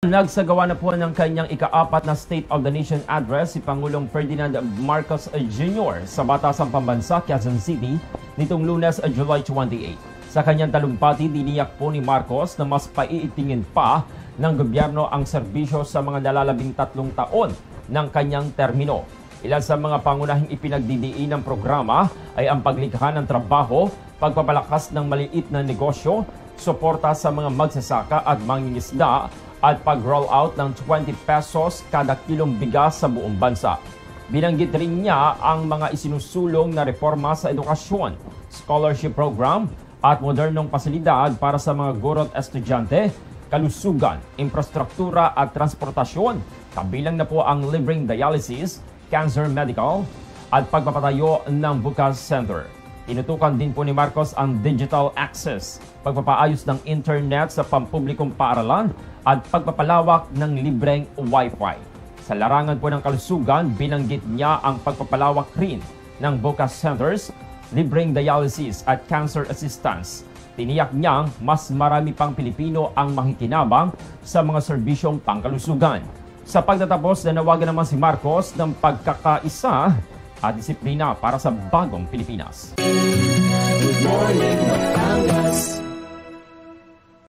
Nagsagawa na po ng kanyang ika-4 na State of the Nation address si Pangulong Ferdinand Marcos Jr. sa Batasang Pambansa, Quezon City nitong Lunes, July 28. Sa kanyang talumpati, diniyak po ni Marcos na mas paiitingin pa ng gobyerno ang serbisyo sa mga nalalabing 3 taon ng kanyang termino. Ilan sa mga pangunahing ipinagdidiin ng programa ay ang paglikha ng trabaho, pagpapalakas ng maliit na negosyo, suporta sa mga magsasaka at mangingisda, at pag-roll out ng 20 pesos kada kilong bigas sa buong bansa. Binanggit rin niya ang mga isinusulong na reforma sa edukasyon, scholarship program at modernong pasilidad para sa mga guro at estudyante, kalusugan, infrastruktura at transportasyon, kabilang na po ang libreng dialysis, cancer medical at pagpapatayo ng Bukas Center. Tinutukan din po ni Marcos ang digital access, pagpapaayos ng internet sa pampublikong paaralan at pagpapalawak ng libreng Wi-Fi. Sa larangan po ng kalusugan, binanggit niya ang pagpapalawak rin ng Bukas Centers, libreng dialysis at cancer assistance. Tiniyak niyang mas marami pang Pilipino ang makikinabang sa mga serbisyong pangkalusugan. Sa pagtatapos, nanawagan naman si Marcos ng pagkakaisa at disiplina para sa bagong Pilipinas. Good morning, Batangas.